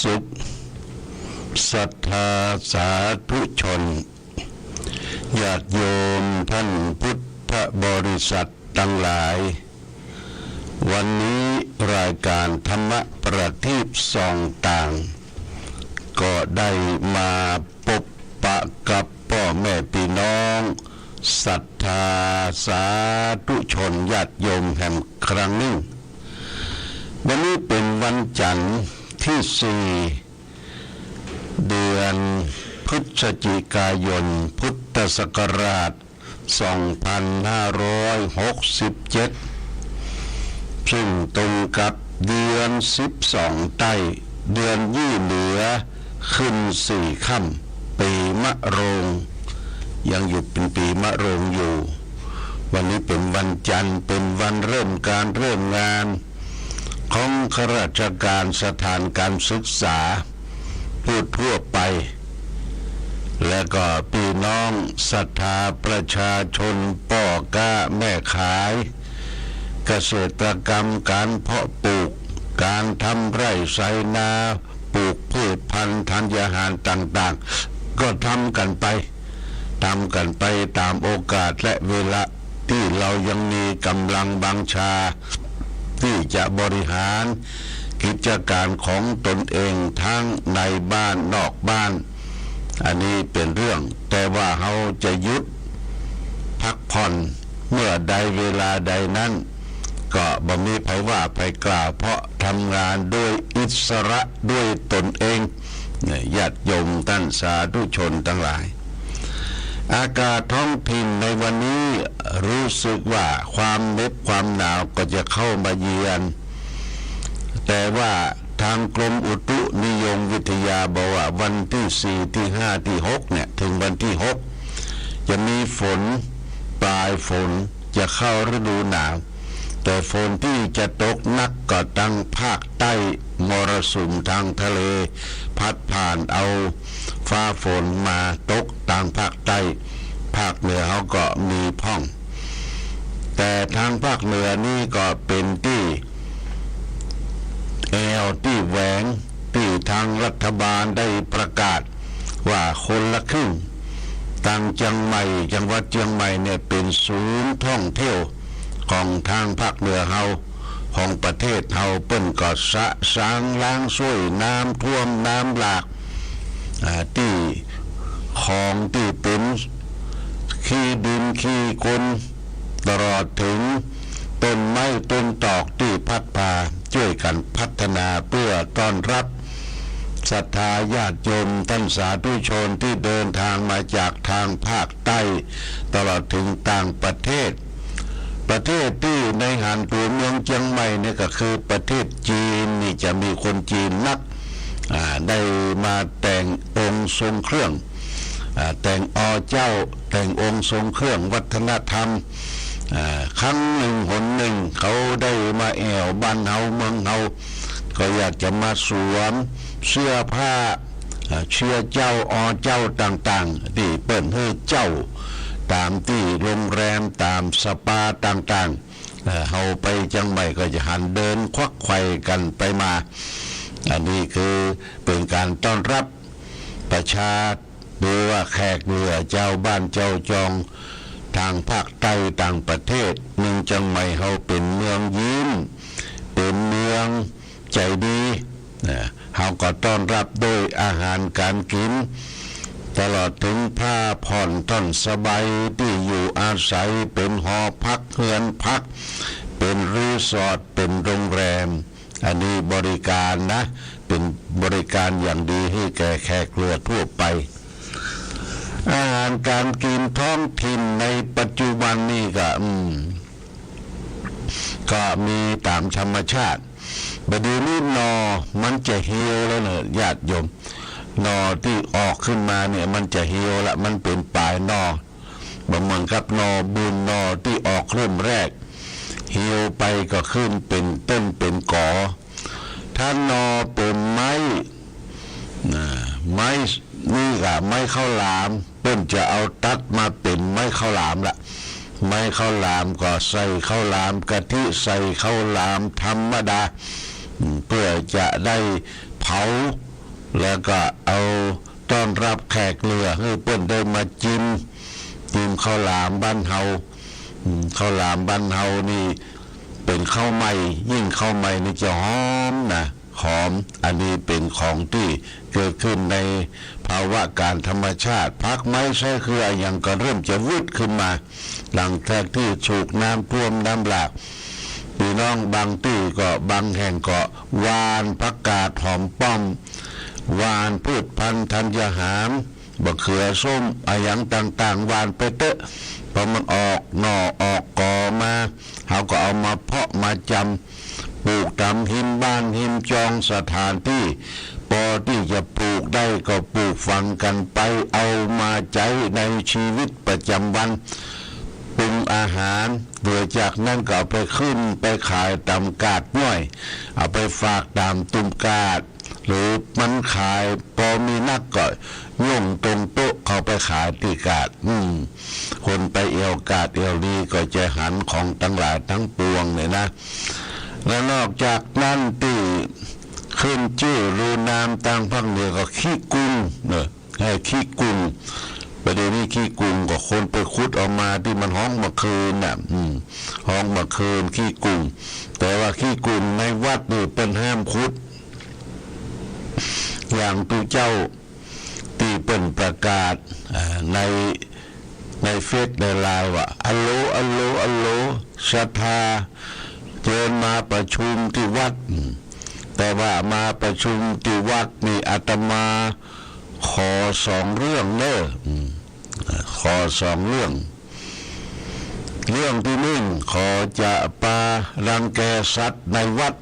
สุขศรัทธาสาธุชนญาติโยมท่านพุทธบริษัททั้งหลายวันนี้รายการธรรมประทีปส่องต่างก็ได้มาพบปะกับพ่อแม่พี่น้องศรัทธาสาธุชนญาติโยมแห่งครั้งหนึ่งวันนี้เป็นวันจันทร์ที่4เดือนพฤศจิกายนพุทธศักราช2567ซึ่งตรงกับเดือน12ใต้เดือนยี่เหลือขึ้น4ค่ำปีมะโรงยังอยู่เป็นปีมะโรงอยู่วันนี้เป็นวันจันทร์เป็นวันเริ่มงานของข้าราชการสถานการศึกษาทั่วไปและก็พี่น้องศรัทธาประชาชนพ่อค้าแม่ขายเกษตรกรรมการเพาะปลูกการทำไร่ไถนาปลูกพืชพันธุ์ธัญญาหารต่างๆก็ทำกันไปตามโอกาสและเวลาที่เรายังมีกำลังบังชาที่จะบริหารกิจการของตนเองทั้งในบ้านนอกบ้านอันนี้เป็นเรื่องแต่ว่าเราจะหยุดพักผ่อนเมื่อใดเวลาใดนั้นก็บ่มีไผว่าไผกล่าวเพราะทำงานด้วยอิสระด้วยตนเองญาติโยมท่านสาธุชนทั้งหลายอากาศท้องถิ่นในวันนี้รู้สึกว่าความเหน็บความหนาวก็จะเข้ามาเยือนแต่ว่าทางกรมอุตุนิยมวิทยาบอกว่าวันที่4ที่5ที่6เนี่ยถึงวันที่6จะมีฝนปลายฝนจะเข้าฤดูหนาวแต่ฝนที่จะตกหนักก็ตั้งภาคใต้มรสุมทางทะเลพัดผ่านเอาฟ้าฝนมาตกทางภาคใต้ภาคเหนือเขาก็มีพ่องแต่ทางภาคเหนือนี่ก็เป็นที่ที่แหวงที่ทางรัฐบาลได้ประกาศว่าคนละครึ่งจังหวัดเชียงใหม่เนี่ยเป็นศูนย์ท่องเที่ยวของทางภาคเหนือเฮาของประเทศเฮาเปิ้นก็สะสางล้างช่วยน้ำท่วมน้ำหลากที่ของที่เป็นขี้ดินขี้คนตลอดถึงต้นไม้ต้นตอกที่พัดพาช่วยกันพัฒนาเพื่อต้อนรับศรัทธาญาติโยมท่านสาธุชนที่เดินทางมาจากทางภาคใต้ตลอดถึงต่างประเทศที่ในหันตัวเมืองเชียงใหม่เนี่ยก็คือประเทศจีนนี่จะมีคนจีนนักได้มาแต่งองค์ทรงเครื่องแต่งเจ้าแต่งองค์ทรงเครื่องวัฒนธรรมครั้งหนึ่งหนหนึ่งเขาได้มาแอวบ้านเฮาเมืองเฮาก็อยากจะมาสวมเสื้อผ้าเชื้อเจ้าเจ้าต่างๆที่เปิดให้เจ้าตามที่โรงแรมตามสปาต่างๆเฮาไปจังใหม่ก็จะหันเดินควักไขว่กันไปมาอันนี้คือเป็นการต้อนรับประชาหรือว่าแขกเรือเจ้าบ้านเจ้าจองทางภาคใต้ต่างประเทศเมืองจังใหม่เฮาเป็นเมืองยิ้มเป็นเมืองใจดีเฮาก็ต้อนรับด้วยอาหารการกินตลอดถึงผ้าผ่อนท่อนสบายที่อยู่อาศัยเป็นหอพักเฮือนพักเป็นรีสอร์ทเป็นโรงแรมอันนี้บริการนะเป็นบริการอย่างดีให้แก่แขกเรือทั่วไปอาหารการกินท้องถิ่นในปัจจุบันนี่ก็มีตามธรรมชาติบัดนี้นอมันจะเหี่ยวแล้วเนี่ยญาติโยมนอที่ออกขึ้นมาเนี่ยมันจะเหี่ยวละมันเป็นปลายนอบางเมืองกับนอบุญนอที่ออกเริ่มแรกเหี่ยวไปก็ขึ้นเป็นต้นเป็นกอถ้านอเป็นไม้นี่ก็ไม้ข้าวหลามเพิ่นจะเอาตัดมาเป็นไม้ข้าวหลามละไม้ข้าวหลามก็ใส่ข้าวหลามกะทิใส่ข้าวหลามธรรมดาเพื่อจะได้พ าแล้วก็เอาต้อนรับแขกเรือให้เปิ้นได้มาจิ้มข้าวหลามบ้านเฮาข้าวหลามบ้านเฮานี่เป็นข้าวใหม่ยิ่งข้าวใหม่นี่จะหอมนะหอมอันนี้เป็นของที่เกิดขึ้นในภาวะการธรรมชาติพักไม้ใช้เครืออย่างก็เริ่มจะวืดขึ้นมาหลังจากที่ถูกน้ำท่วมน้ำหลากพี่น้องบางที่ก็บางแห่งก็หวานผักกาดหอมป้อมหวานพืชพันธุ์ธัญหารบะเขือส้มอะไรอย่างต่างๆหวานไปเตอะพอมันออกหน่อออกกอมาเขาก็เอามาเพาะมาจำปลูกตามหิมบ้านหิมจองสถานที่พอที่จะปลูกได้ก็ปลูกฝังกันไปเอามาใช้ในชีวิตประจำวันปรุงอาหารเบื่อจากนั้นก็เอาไปขึ้นไปขายตามกาดน้อยเอาไปฝากตามตุ่มกาดหรือมันขายพอมีนักก็ย่งตรงโต๊ะเขาไปขายที่กาดคนไปเอวกาดเอวดีก็จะหันของทั้งหลายทั้งปวงเลยนะและนอกจากนั้นที่ขึ้นชื่อรูนามต่างภาคเหนือก็ขี้กุ้งให้ขี้กุ้งประเดี๋ยวนี้ขี้กุ้งก็คนไปขุดออกมาที่มันห้องมาคืนน่ะห้องมาคืนขี้กุ้งแต่ว่าขี้กุ้งในวัดนี่เป็นห้ามขุดอย่างตัวเจ้าที่เป็นประกาศในเฟซในไลน์ว่าอัลโหลอัลโหลอัลโหลศรัทธาเชิญมาประชุมที่วัดแต่ว่ามาประชุมที่วัดนี่อาตมาขอ2 เรื่องเนอะขอ2 เรื่องที่1ขอจะปารังแกสัตว์ในวัด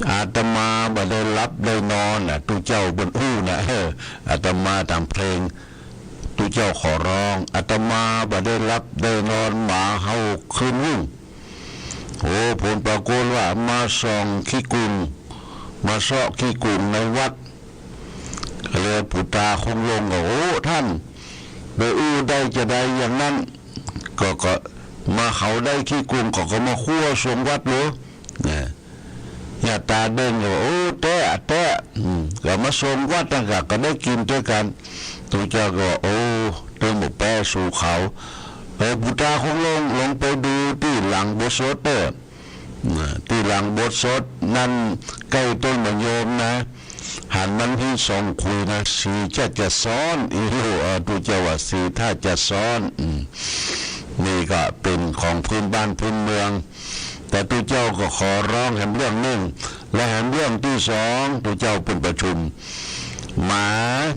อาตมาบ่ได้รับได้นอนตุเจ้าบนอู้นะอาตมาทำเพลงตุเจ้าขอร้องอาตมาบ่ได้รับได้นอนหมาเฮาคืนวุ่งโอ้ผลปรากฏว่ามาส่องขี้กุงมาเสาะขี้กุงในวัดเลยปุตตาคงลงก็โอ้ท่านไปอู้ได้จะได้อย่างนั้นก็มาเขาได้ขี้กุงก็มาคั่วสวงวัดเลยญาตาเดินก็โอ้แต้ก็มาสวงวัดต่างก็ได้กินด้วยกันตัวเจ้าก็โอ้เติมหมกแป้สู่เขาปุตตาคงลงไปดูที่หลังบทสดที่หลังบทสดนั่นใกล้ต้นมะยมนะหันมันที่ส่งคุยนะสีจะซ้อนอีโลตุเจ้าว่าสีถ้าจะซ้อนนี่ก็เป็นของพื้นบ้านพื้นเมืองแต่ตุเจ้าก็ขอร้องแหมเรื่องนึงและแหมเรื่องที่2ตุเจ้าเป็นประชุมหมา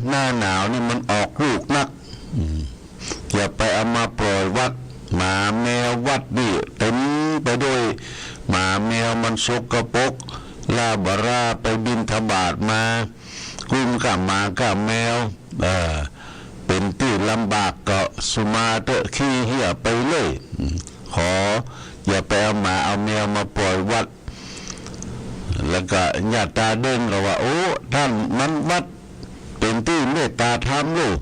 หน้าหนาวนี่มันออกลูกนักอย่าไปเอามาปล่อยวัดหมาแมววัดนี่เต็มไปด้วยหมาแมวมันสกปรกลาบราไปบินทบาทมากุ้มกับหมากับแมวเป็นที่ลำบากก็สุมาเตะขี้เหี้ยไปเลยขออย่าไปเอาหมาเอาแมวมาปล่อยวัดแล้วก็ญาติตาเดินก็ว่าโอ้ท่านมันวัดเป็นที่เมตตาธรรมลูก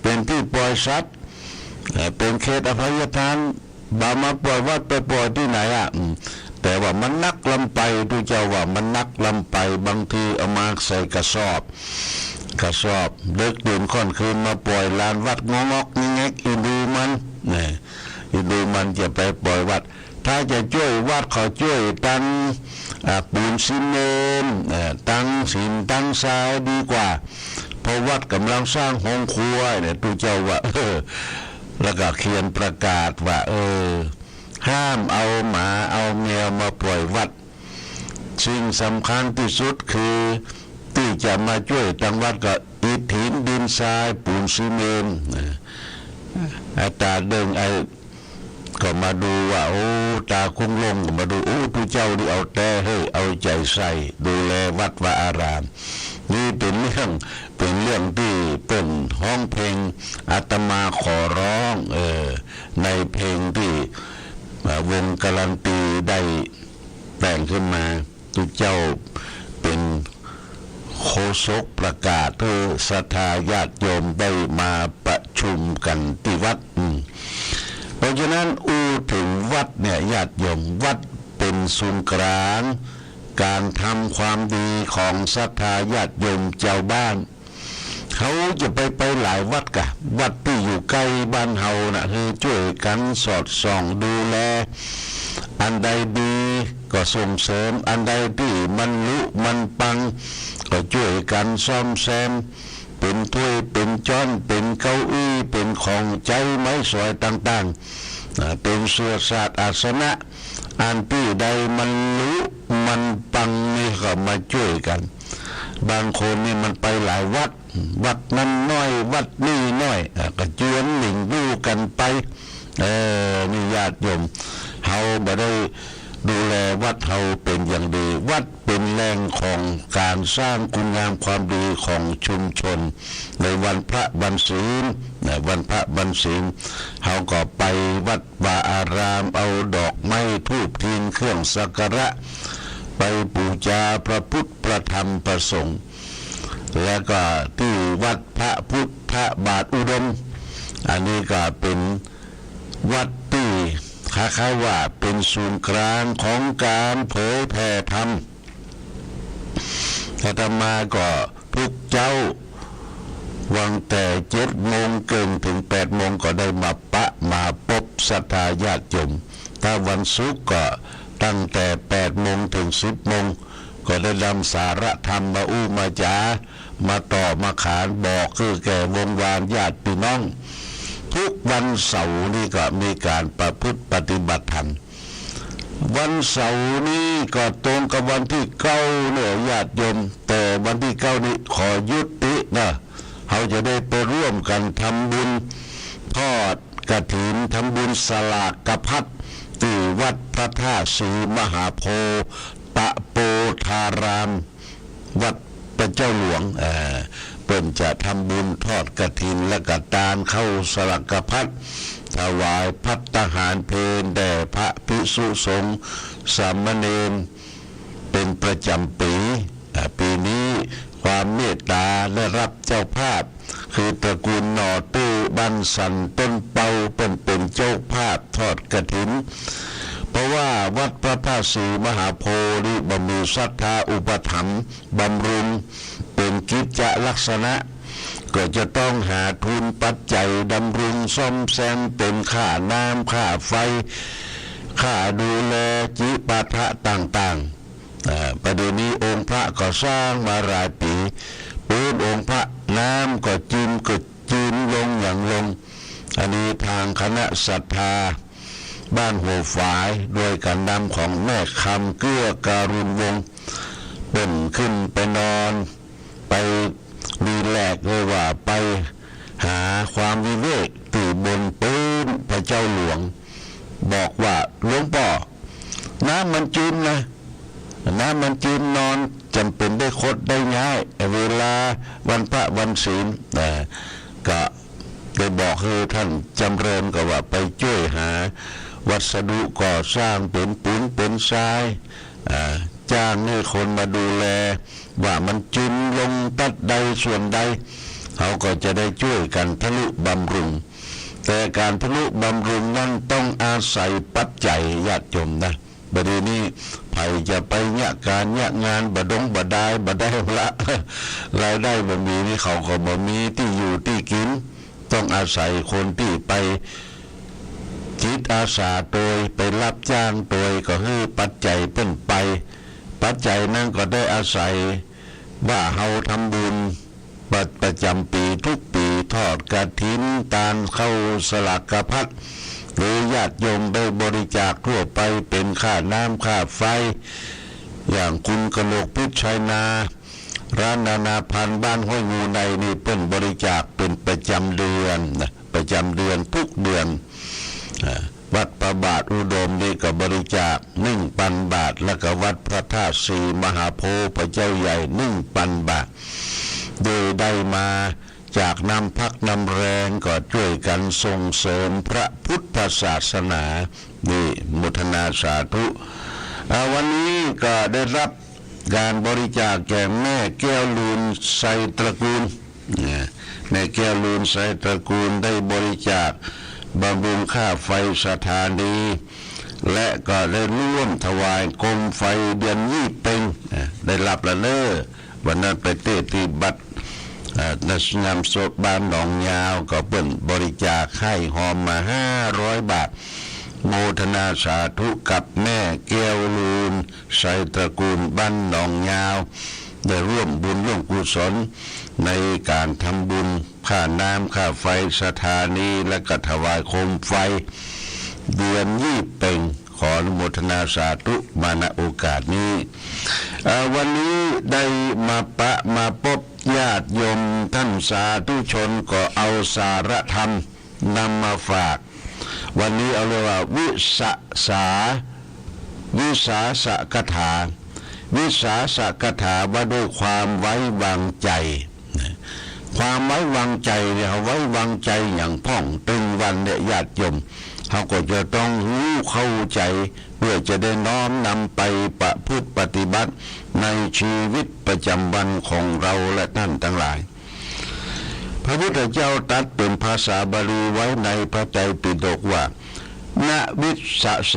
เป็นที่ปล่อยสัตว์เป็นเขตอภัยทานบามาปล่อยวัดไปปล่อยที่ไหนแต่ว่ามันนักลำไปดูเจ้าว่ามันนักลำไปบางทีเอามาใส่กระสอบเลิกดื่มค่อนคืนมาปล่อยลานวัดงอกแงกอีดูมันอีดูมันจะไปปล่อยวัดถ้าจะช่วยวัดเขาช่วยตั้งปูนซีเมนต์ตั้งสินตั้งทรายดีกว่าเพราะวัดกำลังสร้างห้องครัวเนี่ยดูเจ้าว่าแล้วก็เขียนประกาศว่าห้ามเอาหมาเอาแมวมาปล่อยวัดสิ่งสำคัญที่สุดคือที่จะมาช่วยตั้งวัดก็อิฐหินดินทรายปูนซีเมนต์ตาเดินก็มาดูว่าโอ้ตาคงลงก็มาดูโอ้ทุเจ้านี่เอาแต่ให้เอาใจใส่ดูแลวัดวาอารามนี่เป็นเรื่องที่เป็นห้องเพลงอาตมาขอร้องในเพลงที่วงการันตีได้แต่งขึ้นมาทุเจ้าเป็นโฆษกประกาศเพื่อศรัทธาญาติโยมได้มาประชุมกันที่วัดเพราะฉะนั้นถึงวัดเนี่ยญาติโยมวัดเป็นศูนย์กลาง การทำความดีของศรัทธาญาติโยมเจ้าบ้านเขาจะไปหลายวัดกะวัดที่อยู่ใกล้บ้านเฮานะคือช่วยกันสอดส่องดูแลอันใดดีก็ส่งเสริมอันใดที่มันลุมันปังก็ช่วยกันซ่อมแซมเป็นถ้วยเป็นจ้อนเป็นเก้าอี้เป็นของใจไม้สวยต่างๆเป็นเสื้อสาดอาสนะอันที่ใดมันลุมันปังนี่ก็มาช่วยกันบางคนนี่มันไปหลายวัดวัดนั้นน้อยวัดนี่น้อยก็เจือนหลิงดูกันไปนี่ญาติโยมเฮาบ่ได้ดูแลวัดเฮาเป็นอย่างดีวัดเป็นแหล่งของการสร้างคุณงามความดีของชุมชนในวันพระวันศีลวันพระวันศีลเฮาก็ไปวัดวาอารามเอาดอกไม้ธูปเทียนเครื่องสักการะไปบูชาพระพุทธพระธรรมพระสงฆ์แล้วก็ที่วัดพระพุทธบาทอุดมอันนี้ก็เป็นวัดที่คล้ายๆว่าเป็นศูนย์กลางของการเผยแผ่ธรรมอาตมาก็ทุกเจ้าวังแต่7 โมงเกินถึง8 โมงก็ได้มามาพบศรัทธาญาติโยมถ้าวันศุกร์ก็ตั้งแต่8 โมงถึง10 โมงก็ได้นำสาระธรรมมาอู้มาจามาต่อมาขานบอกคือแก่วงวานญาติพี่น้องทุกวันเสาร์นี่ก็มีการประพฤติปฏิบัติธรรมวันเสาร์นี้ก็ตรงกับวันที่9เนี่ยญาติโยมแต่วันที่9นี้ขอยุตินะเขาจะได้ไปร่วมกันทำบุญทอดกฐินทำบุญสลากกภัตที่วัดพระธาตุศรีมหาโพธิ์ตะโปธารามวัดพระเจ้าหลวงเปิ้นจะทำบุญทอดกฐินและก็ตานเข้าสลากกภัตถวายภัตตาหารเพลแด่พระภิกษุสงฆ์สามเณรเป็นประจำปีปีนี้ความเมตตาได้รับเจ้าภาพคือตระกูลหน่อตู้บ้านสันต้นเปาเป็นเจ้าภาพทอดกฐินเพราะว่าวัดพระธาตุศรีมหาโพธิ์บ่มีศรัทธาอุปถัมภ์บำรุงเป็นกิจลักษณะก็จะต้องหาทุนปัจจัยดำรุงซ่อมแซมเป็นค่าน้ำค่าไฟค่าดูแลจิปาถะต่างๆประเดี๋ยวนี้องค์พระก็สร้างมาหลายปีปืนองค์พระน้ำก็จืนลงอย่างลงอันนี้ทางคณะศรัทธาบ้านหัวฝายโดยการนำของแม่คำเกื้อการุณวงศ์เป็นขึ้นไปนอนไปรีแลกเลยว่าไปหาความวิเวกตื่นบนปืนพระเจ้าหลวงบอกว่าหลวงพ่อน้ำมันจืดนะน้ำมันจืดนอนจำเป็นได้คดได้ง่ายเวลาวันพระวันศีลก็ได้บอกให้ท่านจำเริญก็ว่าไปช่วยหาวัสดุก่อสร้างเป็นปูนเป็นทรายจ้างให้คนมาดูแลว่ามันจุนลงตัดใดส่วนใดเขาก็จะได้ช่วยกันทะลุบำรุงแต่การทะลุบำรุงนั้นต้องอาศัยปัจจัยญาติโยมนะบัดนี้ไผจะไปเนี่ยการเนี่ยงานบ่ได้ละรายได้บ่มีนี่เขาก็บ่มีที่อยู่ที่กินต้องอาศัยคนที่ไปจิตอาสาโดยไปรับจ้างโดยก็คือปัจจัยเป็นไปปัจจัยนั้นก็ได้อาศัยว่าเฮาทำบุญประจำปีทุกปีทอดกฐินตานเข้าสลากกภัตหรือญาติโยมได้บริจาคทั่วไปเป็นค่าน้ำค่าไฟอย่างคุณกนกพิชัยนาร้านนานาพันธ์บ้านห้วยงูในนี่เป็นบริจาคเป็นประจำเดือนทุกเดือนวัดประบาทอุดมนี่ก็บริจาค1,000 บาทแล้วก็วัดพระธาตุศรีมหาโพธิ์พระเจ้าใหญ่1,000 บาทโดยได้มาจากนำพักนำแรงก็ช่วยกันส่งเสริมพระพุทธศาสนานี่มุทนาสาธุวันนี้ก็ได้รับการบริจาคแก่แม่แก้วลูนไสตระกูลแม่แก้วลูนไสตระกูลได้บริจาคบำรุงค่าไฟสถานี และก็ได้ร่วมถวายโคมไฟเดือนยี่เป็งได้รับละเน้อวันนั้นไปเตะที่บัตรนัสนามโซบ้านหนองยาวก็เปิ้นบริจาคให้หอมมา500 บาทโมทนาสาธุกับแม่แก้วลูนไสตระกูลบ้านหนองยาวได้ร่วมบุญร่วมกุศลในการทำบุญค่าน้ำค่าไฟสถานีและก็ถวายโคมไฟเดือนยี่เป็งขออนุโมทนาสาธุมาณโอกาสนี้วันนี้ได้มาพบญาติโยมท่านสาธุชนก็เอาสารธรรมนำมาฝากวันนี้เอาเรียกว่าวิสาสกถาวิสาสกถาว่าด้วยความไว้วางใจความไว้วางใจเนี่ยไว้วางใจอย่างพ่องตึงวันเนี่ยญาติโยมเขาก็จะต้องรู้เข้าใจเพื่อจะได้น้อมนำไปประพฤติปฏิบัติในชีวิตประจำวันของเราและท่านทั้งหลายพระพุทธเจ้าตรัสเป็นภาษาบาลีไว้ในพระไตรปิฎกว่านะวิสเส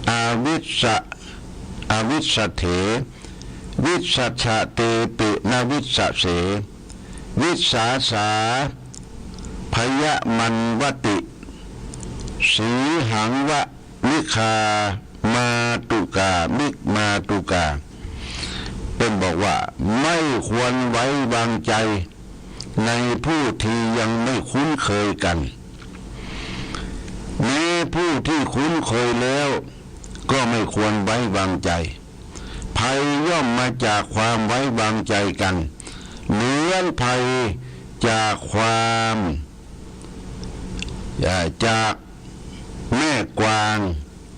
อาวิสเถวิสัชเตปินะวิสเสวิสาสาพยมันวติสีหังวะมิคามาตุกามิกมาตุกาเป็นบอกว่าไม่ควรไว้วางใจในผู้ที่ยังไม่คุ้นเคยกันแม้ผู้ที่คุ้นเคยแล้วก็ไม่ควรไว้วางใจภัยย่อมมาจากความไว้วางใจกันเหมือนภัยจากความจากแม่กวาง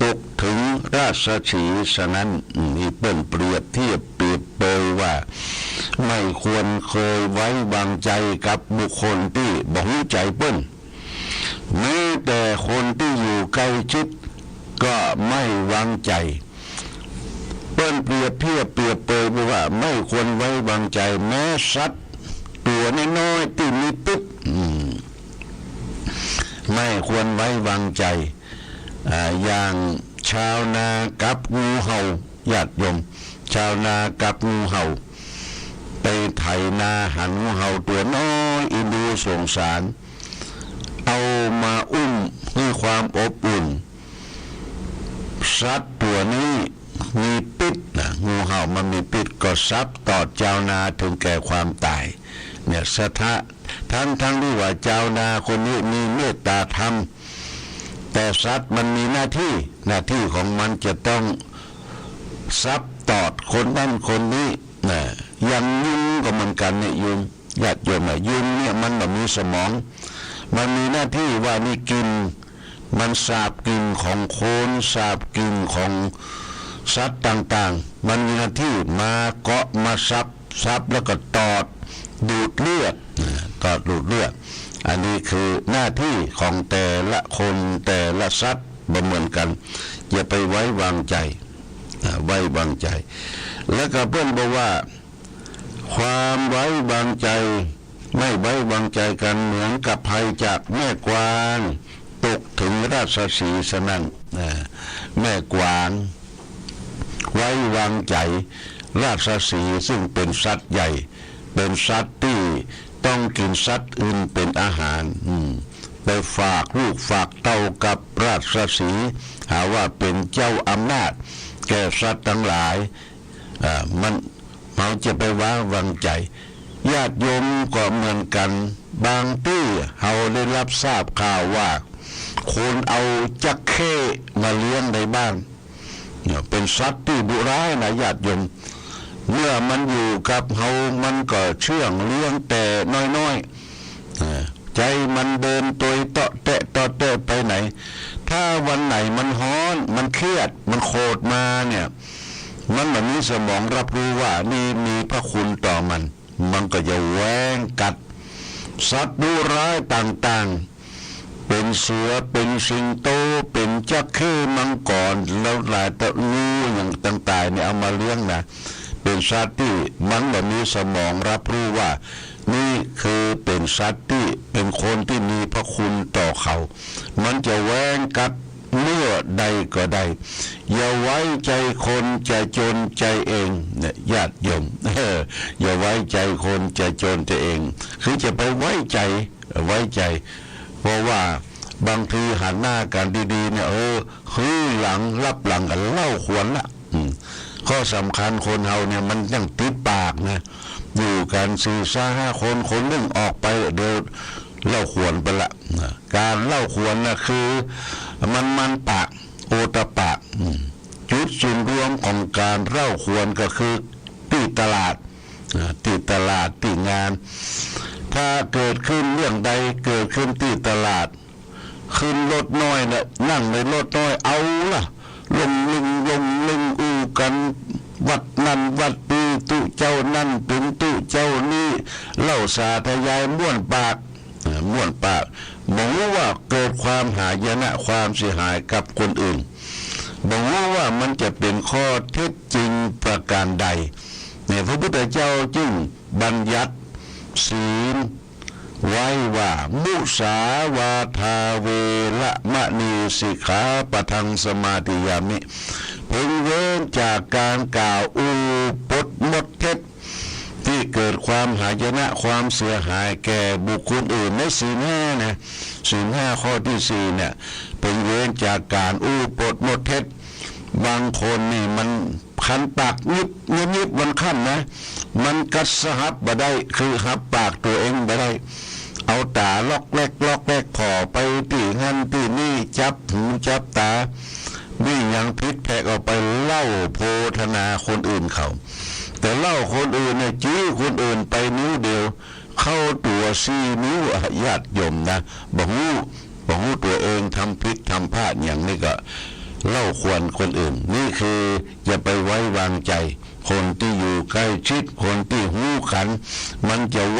ตกถึงราชสีห์ฉะนั้นมีเปิ้นเปรียบเทียบเปรียบเปยว่าไม่ควรเคยไว้วางใจกับบุคคลที่บ่รู้ใจเปิ้นแม้แต่คนที่อยู่ใกล้ชิดก็ไม่วางใจเปิ้นเปรียบเทียบเปรียบเปยว่าไม่ควรไว้วางใจแม้สัตว์ตัวน้อยๆที่มีพิษไม่ควรไว้วางใจอย่างชาวนากับงูเห่าญาติโยมชาวนากับงูเห่าไปไถนาหันงูเห่าตัวน้อยอินดูสงสารเอามาอุ้มให้ความอบอุ่นสัตว์ตัวนี้มีพิษงูเห่ามันมีพิษก็ซับตอดชาวนาถึงแก่ความตายเนี่ยสถะทั้งที่ว่าชาวนาคนนี้มีเมตตาธรรมแต่สัตว์มันมีหน้าที่ของมันจะต้องซับตอดคนนั้นคนนี้อย่างยุงก็เหมือนกันเนี่ยยุงญาติโยมยุงเนี่ยมันแบบมีสมองมันมีหน้าที่ว่านี่กินมันสาบกินของโคนสาบกินของสัตว์ต่างๆมันมีหน้าที่มาเกาะมาซับแล้วก็ตอดดูดเลือดอันนี้คือหน้าที่ของแต่ละคนแต่ละสัตว์บ่เหมือนกันอย่าไปไว้วางใจแล้วก็เพื่อนบอกว่าความไว้วางใจไม่ไว้วางใจกันเหมือนกับภัยจากแม่กวางตกถึงราชสีห์ฉะนั้นแม่กวางไว้วางใจราชสีห์ซึ่งเป็นสัตว์ใหญ่เป็นสัตว์ที่ต้องกินสัตว์อื่นเป็นอาหารไปฝากลูกฝากเต้ากับราชสีห์หาว่าเป็นเจ้าอำนาจแก่สัตว์ทั้งหลายมันเขาจะไปวางใจญาติโยมก็เหมือนกันบางที่เขาได้รับทราบข่าวว่าคนเอาจักเข้มาเลี้ยงในบ้านเป็นสัตว์ที่ดุร้ายนะญาติโยมเมื่อมันอยู่กับเขามันก็เชื่องเลี้ยงแต่น้อยๆใจมันเดินตัวเตาะเตะไปไหนถ้าวันไหนมันฮ้อนมันเครียดมันโกรธมาเนี่ยมันแบบนี้สมองรับรู้ว่านี่มีพระคุณต่อมันก็จะแหวงกัดสัตว์ดุร้ายต่างๆเป็นเสือเป็นสิงโตเป็นจักเข้มังกรแล้วหลายตะงูอย่างต่างๆเนี่ยเอามาเลี้ยงนะเป็นสัตว์ที่มันแบบนี้สมองรับรู้ว่านี่คือเป็นสัตว์ที่เป็นคนที่มีพระคุณต่อเขามันจะแหวงกัด เมื่อใดก็ได้อย่าไว้ใจคนจะจนใจเองเนี่ยญาติโยมอย่าไว้ใจคนจะจนใจเองคือจะไปไว้ใจเพราะว่าบางทีหันหน้ากันดีๆเนี่ยคือหลังรับหลังกันเล่าขวนละข้อสำคัญคนเฮาเนี่ยมันยังติดปากนะอยู่กัน4-5 คนคนหนึ่งออกไปเดี๋ยวเล่าขวนไปละการเล่าขวนนะคือมันปากโอตปากจุดศูนย์รวมของการเล่าขวนก็คือที่ตลาดที่งานถ้าเกิดขึ้นเรื่องใดเกิดขึ้นที่ตลาดขึ้นรถน้อยนะนั่งในรถน้อยเอาล่ะลงลึงอูกันวัดนั้นวัดนี้ตู้เจ้านั่นเป็นตู้เจ้านี้เล่าสาธยายม่วนปากบอกว่าเกิดความหายนะความเสียหายกับคนอื่นบอกว่ามันจะเป็นข้อเท็จจริงประการใดเนี่ยพระพุทธเจ้าจึงบัญญัติศีลไว้ว่ามุสาวาทาเวระมะนีสิกขาปะทังสมาธิยามิพึงเว้นจากการกล่าวอูปดมดเท็จที่เกิดความหายนะความเสียหายแก่บุคคลอื่นในศีล 5นะศีล 5ข้อที่4เนี่ยพึงเว้นจากการอูปดมดเท็จบางคนนี่มันคันปากนิบมันขั้นนะมันกัดสหับบ่ได้คือหับปากตัวเองบ่ได้เอาตาล็อกแรกพอไปตีงั้นตีนี่จับหูจับตานี่ยังพิษแพกออกไปเล่าโพธนาคนอื่นเขาแต่เล่าคนอื่นเนี่ยจี้คนอื่นไปนิ้วเดียวเข้าตัว4 นิ้วญาติโยมนะบ่ฮู้ตัวเองทำผิดทำพลาดอย่างนี้ก็เล่าควรคนอื่นนี่คืออย่าไปไว้วางใจคนที่อยู่ใกล้ชิดคนที่หูขันมันจะแ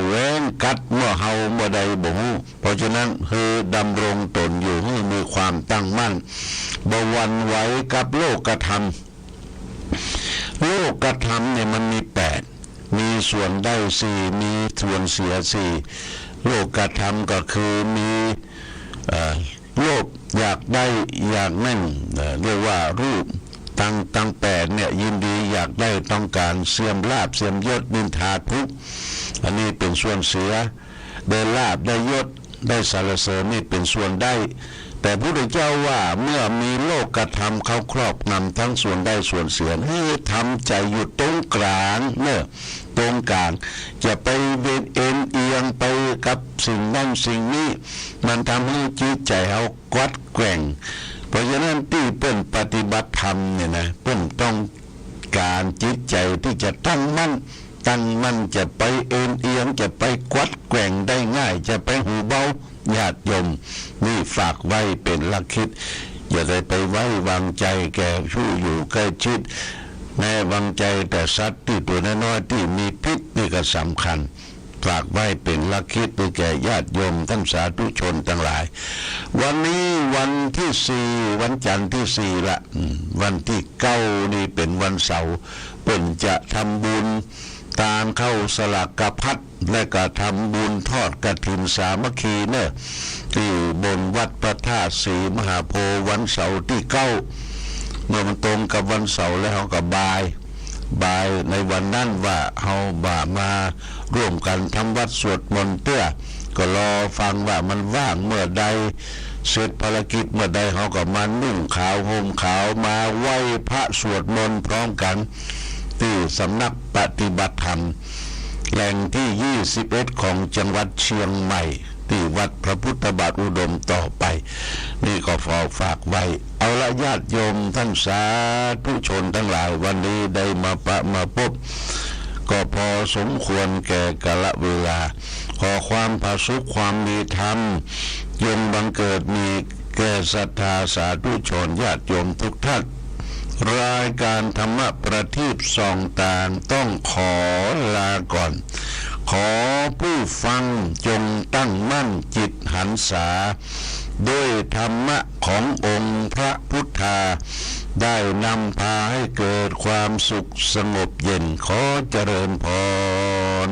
หวงกัดเมื่อเฮาเมื่อใดบ่ฮู้เพราะฉะนั้นคือดำรงตนอยู่ให้มีความตั้งมั่นบ่หวั่นไหวกับโลกธรรมเนี่ยมันมี8มีส่วนได้4มีส่วนเสีย4โลกธรรมก็คือมีโลภอยากได้อยากนั่นเรียกว่ารูปตั้ง8เนี่ยยินดีอยากได้ต้องการเสื่อมลาภเสื่อมยศนินทาทุกข์อันนี้เป็นส่วนเสียได้ลาภได้ยศได้สรรเสริญนี่เป็นส่วนได้แต่พระพุทธเจ้าว่าเมื่อมีโลกธรรมเข้าครอบงำทั้งส่วนได้ส่วนเสียให้ทำใจอยู่ตรงกลางเนี่ยตรงกลางจะไปเวียนเอียงไปกับสิ่งนั้นสิ่งนี้มันทำให้จิตใจเขากัดแกว่งเพราะฉะนั้นที่เป็นปฏิบัติธรรมเนี่ยนะเป็นต้องการจิตใจที่จะตั้งมั่นจะไปเอียงจะไปกัดแกว่งได้ง่ายจะไปหูเบาญาติโยมนี่ฝากไว้เป็นหลักคิดอย่าได้ไปไว้วางใจแก่ผู้อยู่ใกล้ชิดแม้วางใจแต่สัตว์ที่ตัวน้อยๆที่มีพิษนี่ก็สำคัญฝากไว้เป็นหลักคิดแก่ญาติโยมท่านสาธุชนทั้งหลายวันนี้วันที่4วันจันทร์ที่4ละวันที่9นี่เป็นวันเสาร์เป็นจะทำบุญตามเข้าสลากพัดและก็ทำบุญทอดกฐินสามัคคีเนี่ยที่บนวัดพระธาตุศรีมหาโพธิ์วันเสาร์ที่9เมื่อมันตรงกับวันเสาร์แล้วเขาก็บายในวันนั้นว่าเขามาร่วมกันทำวัดสวดมนต์เตื้อก็รอฟังว่ามันว่างเมื่อใดเสร็จภารกิจเมื่อใดเขาก็มานุ่งขาวห่มขาวมาไหว้พระสวดมนต์พร้อมกันที่สำนักปฏิบัติธรรมแหล่งที่21ของจังหวัดเชียงใหม่ที่วัดพระพุทธบาทอุดมต่อไปนี่ก็ฝากไว้เอาละญาติโยมท่านสาธุชนทั้งหลายวันนี้ได้มาพบก็พอสมควรแก่กาลเวลาขอความผาสุขความมีธรรมยงบังเกิดมีแก่ศรัทธาสาธุชนญาติโยมทุกท่านรายการธรรมะประทีปส่องต่างต้องขอลาก่อนขอผู้ฟังจงตั้งมั่นจิตหันษาด้วยธรรมะขององค์พระพุทธาได้นำพาให้เกิดความสุขสงบเย็นขอเจริญพร